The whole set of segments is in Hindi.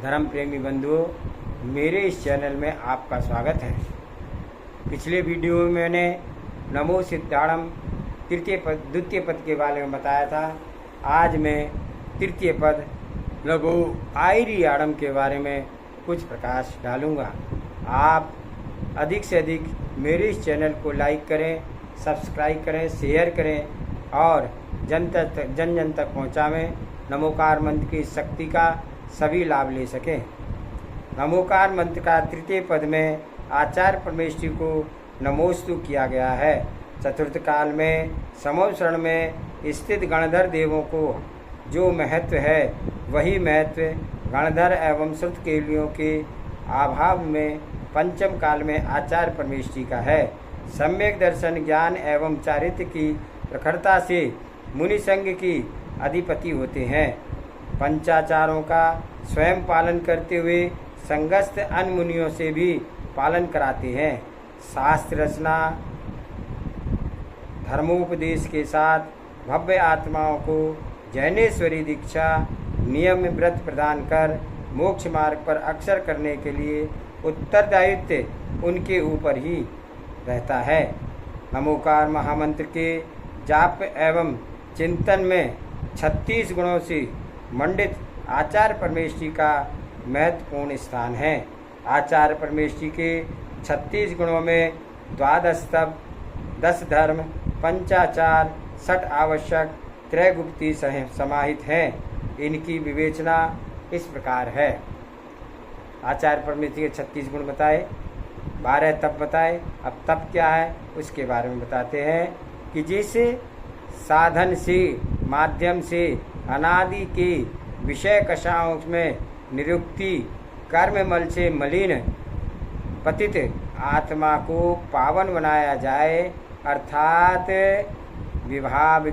धर्म प्रेमी बंधुओं, मेरे इस चैनल में आपका स्वागत है। पिछले वीडियो में मैंने नमो सिद्धाणम तृतीय पद द्वितीय पद के बारे में बताया था। आज मैं तृतीय पद लघु आयरियाणम के बारे में कुछ प्रकाश डालूंगा। आप अधिक से अधिक मेरे इस चैनल को लाइक करें, सब्सक्राइब करें, शेयर करें और जन जन तक पहुँचावें। नमोकार मंत्र की शक्ति का सभी लाभ ले सकें। नमोकार मंत्र का तृतीय पद में आचार्य परमेश्वरी को नमोस्तु किया गया है। चतुर्थ काल में समोसरण में स्थित गणधर देवों को जो महत्व है, वही महत्व गणधर एवं श्रुत केलियों के अभाव में पंचम काल में आचार्य परमेश्वरी का है। सम्यक दर्शन, ज्ञान एवं चारित्र की प्रखरता से मुनि संघ की अधिपति होते हैं। पंचाचारों का स्वयं पालन करते हुए संगस्थ अन्य मुनियों से भी पालन कराते हैं। शास्त्र रचना, धर्मोपदेश के साथ भव्य आत्माओं को जैनेश्वरी दीक्षा, नियम व्रत प्रदान कर मोक्ष मार्ग पर अग्रसर करने के लिए उत्तरदायित्व उनके ऊपर ही रहता है। नमोकार महामंत्र के जाप एवं चिंतन में 36 गुणों से मंडित आचार्य परमेश्वरी का महत्वपूर्ण स्थान है। आचार्य परमेश्वरी के 36 गुणों में 12 तप, 10 धर्म, पंचाचार, 6 आवश्यक, त्रैगुप्ती समाहित हैं। इनकी विवेचना इस प्रकार है। आचार्य परमेश्वरी के 36 गुण बताए, 12 तप बताए। अब तप क्या है उसके बारे में बताते हैं कि जैसे साधन से माध्यम से अनादि के विषय कषायों में निरुक्ति, कर्म मल से मलिन पतित आत्मा को पावन बनाया जाए, अर्थात विभाव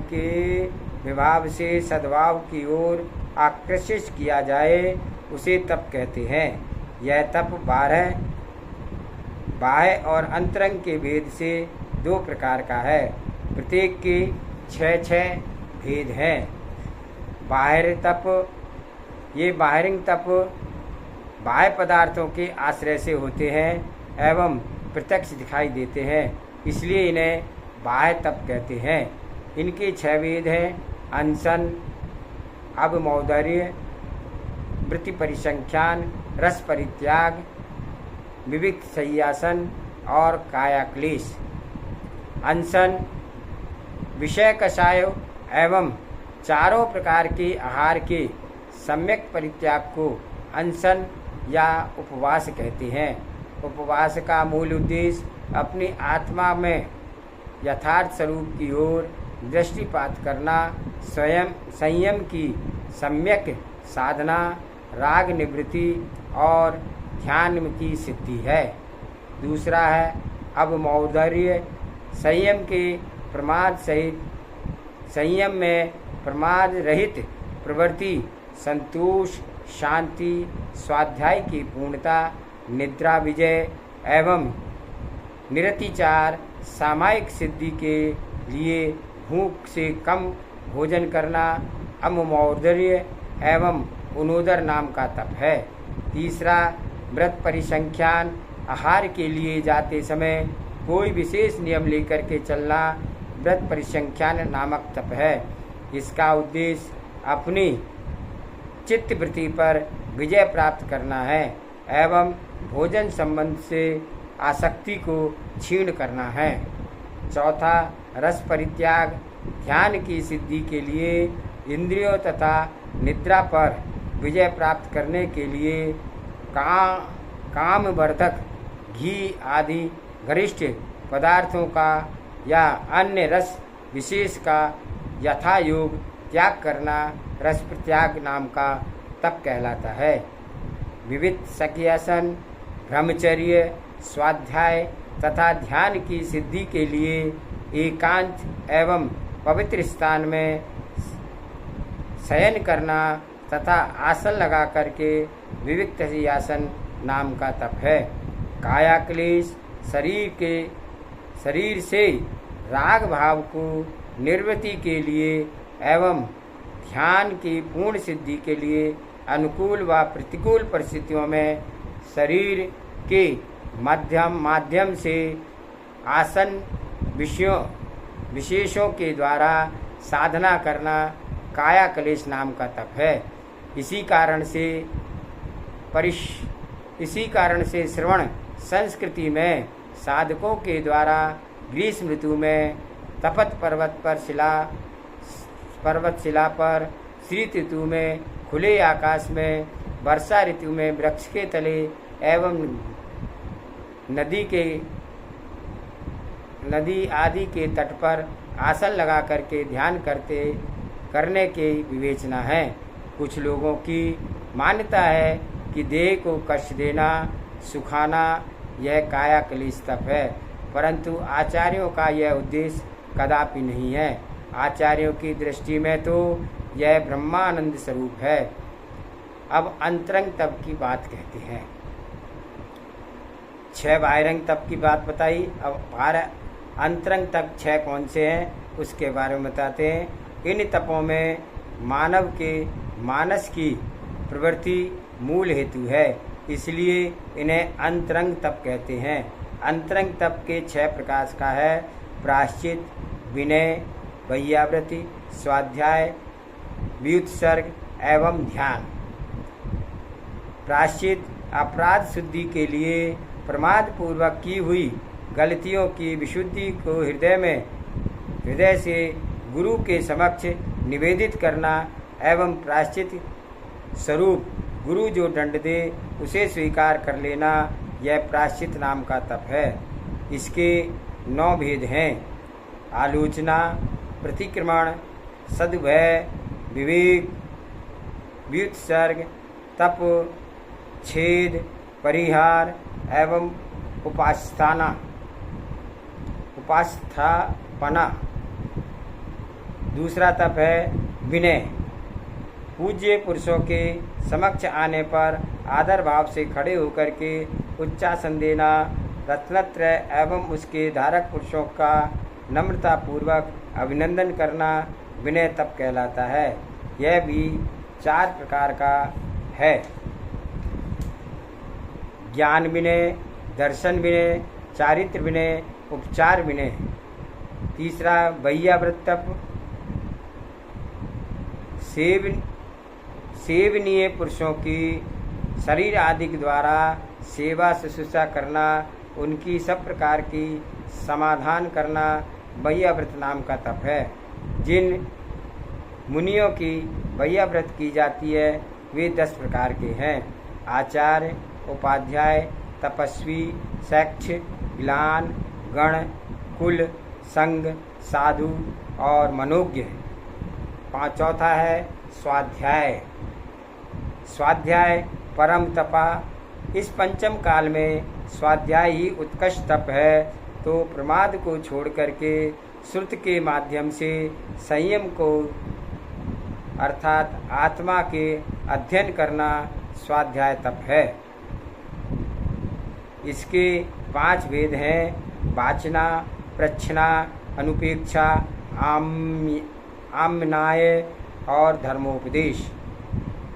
से सद्भाव की ओर आकर्षित किया जाए, उसे तप कहते हैं। यह तप 12 बाह्य और अंतरंग के भेद से 2 प्रकार का है। प्रत्येक के 6 भेद हैं। बाह्य तप, ये बाहरिंग तप बाह्य पदार्थों के आश्रय से होते हैं एवं प्रत्यक्ष दिखाई देते हैं, इसलिए इन्हें बाह्य तप कहते हैं। इनके 6 भेद हैं: अनशन, अवमौदर्य, वृत्ति परिसंख्यान, रस परित्याग, विविक्त शय्यासन और कायाक्लेश। अनशन विषय कषाय एवं चारों प्रकार के आहार के सम्यक परित्याग को अनशन या उपवास कहते हैं। उपवास का मूल उद्देश्य अपनी आत्मा में यथार्थ स्वरूप की ओर दृष्टिपात करना, स्वयं संयम की सम्यक साधना, राग निवृत्ति और ध्यान की सिद्धि है। दूसरा है अवमौदर्य, संयम के प्रमाद सहित संयम में प्रमाद रहित प्रवृत्ति, संतोष, शांति, स्वाध्याय की पूर्णता, निद्रा विजय एवं निरतिचार, सामायिक सिद्धि के लिए भूख से कम भोजन करना अवमौदर्य एवं उनोदर नाम का तप है। तीसरा व्रत परिसंख्यान, आहार के लिए जाते समय कोई विशेष नियम लेकर के चलना व्रत परिसंख्यान नामक तप है। इसका उद्देश्य अपनी चित्तवृत्ति पर विजय प्राप्त करना है एवं भोजन संबंध से आसक्ति को क्षीण करना है। चौथा रस परित्याग, ध्यान की सिद्धि के लिए इंद्रियों तथा निद्रा पर विजय प्राप्त करने के लिए कामवर्धक घी आदि गरिष्ठ पदार्थों का या अन्य रस विशेष का यथा योग त्याग करना रस प्रत्याग नाम का तप कहलाता है। विविध शय्यासन, ब्रह्मचर्य, स्वाध्याय तथा ध्यान की सिद्धि के लिए एकांत एवं पवित्र स्थान में शयन करना तथा आसन लगा करके विविक्त शय्यासन नाम का तप है। कायाक्लेश, शरीर से राग भाव को निवृत्ति के लिए एवं ध्यान की पूर्ण सिद्धि के लिए अनुकूल व प्रतिकूल परिस्थितियों में शरीर के माध्यम से आसन विशेषों के द्वारा साधना करना काया क्लेश नाम का तप है। इसी कारण से श्रवण संस्कृति में साधकों के द्वारा ग्रीष्म ऋतु में तपत पर्वतशिला पर, शीत ऋतु में खुले आकाश में, वर्षा ऋतु में वृक्ष के तले एवं नदी आदि के तट पर आसन लगा करके ध्यान करने की विवेचना है। कुछ लोगों की मान्यता है कि देह को कष्ट देना, सुखाना यह काया क्लेश तप है, परंतु आचार्यों का यह उद्देश्य कदापि नहीं है। आचार्यों की दृष्टि में तो यह ब्रह्मानंद स्वरूप है। अब अंतरंग तप की बात कहते हैं। 6 बाह्यरंग तप की बात बताई। अब अंतरंग तप 6 कौन से हैं उसके बारे में बताते हैं। इन तपों में मानव के मानस की प्रवृत्ति मूल हेतु है, इसलिए इन्हें अंतरंग तप कहते हैं। अंतरंग तप के 6 प्रकार का है: प्रायश्चित, विनय, वैयावृत्ति, स्वाध्याय, व्युत्सर्ग एवं ध्यान। प्रायश्चित अपराध शुद्धि के लिए प्रमाद पूर्वक की हुई गलतियों की विशुद्धि को हृदय से गुरु के समक्ष निवेदित करना एवं प्रायश्चित स्वरूप गुरु जो दंड दे उसे स्वीकार कर लेना, यह प्रायश्चित नाम का तप है। इसके 9 भेद हैं: आलोचना, प्रतिक्रमण, सद्भय, विवेक, व्युत्सर्ग, तप, छेद, परिहार एवं उपास्थापना। दूसरा तप है विनय। पूज्य पुरुषों के समक्ष आने पर आदर भाव से खड़े होकर के उच्चासन देना, रत्नत्रय एवं उसके धारक पुरुषों का नम्रता पूर्वक अभिनंदन करना विनय तप कहलाता है। यह भी 4 प्रकार का है: ज्ञान विनय, दर्शन विनय, चारित्र विनय, उपचार विनय। तीसरा वैयावृत्त तप। सेवनीय पुरुषों की शरीर आदि के द्वारा सेवा शुश्रूषा करना, उनकी सब प्रकार की समाधान करना वैयाव्रत नाम का तप है। जिन मुनियों की वैयाव्रत की जाती है वे 10 प्रकार के हैं: आचार्य, उपाध्याय, तपस्वी, शैक्ष, ग्लान, गण, कुल, संग, साधु और मनोज्ञ। चौथा है स्वाध्याय। स्वाध्याय परम तपा। इस पंचम काल में स्वाध्याय ही उत्कृष्ट तप है, तो प्रमाद को छोड़ करके श्रुत के माध्यम से संयम को अर्थात आत्मा के अध्ययन करना स्वाध्याय तप है। इसके 5 भेद हैं: वाचना, प्रच्छना, अनुपेक्षा, आम्नाय और धर्मोपदेश।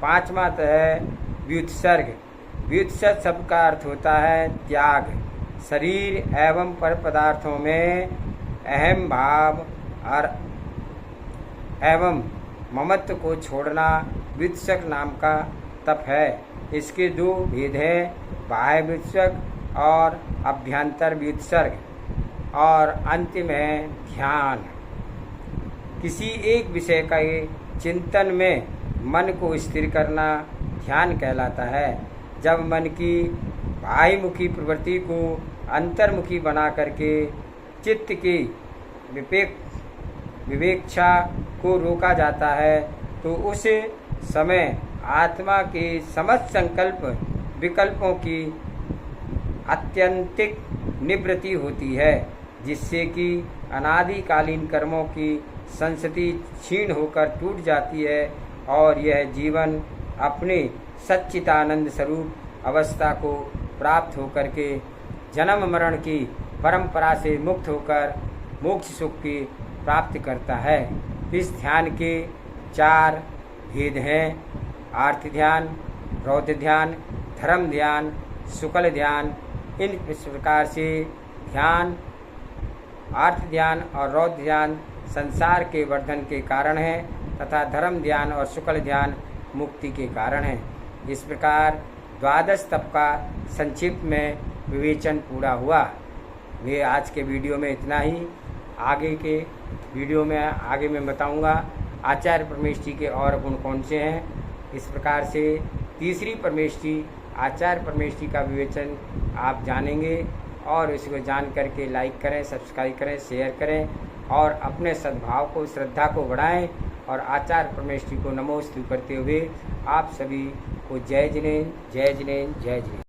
5वां है व्युत्सर्ग। व्युत्सर्ग शब्द का अर्थ होता है त्याग। शरीर एवं पर पदार्थों में अहम भाव और एवं ममत्व को छोड़ना व्युत्सर्ग नाम का तप है। इसके 2 भेद हैं: बाह्य व्युत्सर्ग और अभ्यंतर व्युत्सर्ग। और अंतिम है ध्यान। किसी एक विषय के चिंतन में मन को स्थिर करना ध्यान कहलाता है। जब मन की बाह्यमुखी प्रवृत्ति को अंतर्मुखी बना करके चित्त की विवेक्षा को रोका जाता है, तो उस समय आत्मा के समस्त संकल्प विकल्पों की आत्यंतिक निवृत्ति होती है, जिससे कि अनादिकालीन कर्मों की संस्कृति क्षीण होकर टूट जाती है और यह जीवन अपने सच्चिदानंद स्वरूप अवस्था को प्राप्त होकर के जन्म मरण की परंपरा से मुक्त होकर मोक्ष सुख की प्राप्ति करता है। इस ध्यान के 4 भेद हैं: आर्त ध्यान, रौद्र ध्यान, धर्म ध्यान, शुक्ल ध्यान, इन इस प्रकार से ध्यान, आर्त ध्यान और रौद्र ध्यान संसार के वर्धन के कारण है तथा धर्म ध्यान और शुक्ल ध्यान मुक्ति के कारण है। इस प्रकार 12 तप का संक्षिप्त में विवेचन पूरा हुआ। वे आज के वीडियो में इतना ही। आगे के वीडियो में आगे मैं बताऊंगा आचार्य परमेष्ठी के और गुण कौन से हैं। इस प्रकार से तीसरी परमेष्ठी आचार्य परमेष्ठी का विवेचन आप जानेंगे और इसको जान करके लाइक करें, सब्सक्राइब करें, शेयर करें और अपने सद्भाव को, श्रद्धा को बढ़ाएं और आचार्य परमेष्ठी को नमोस्तु करते हुए आप सभी को जय जिनेन्द्र, जय जिनेन्द्र, जय जिनेन्द्र।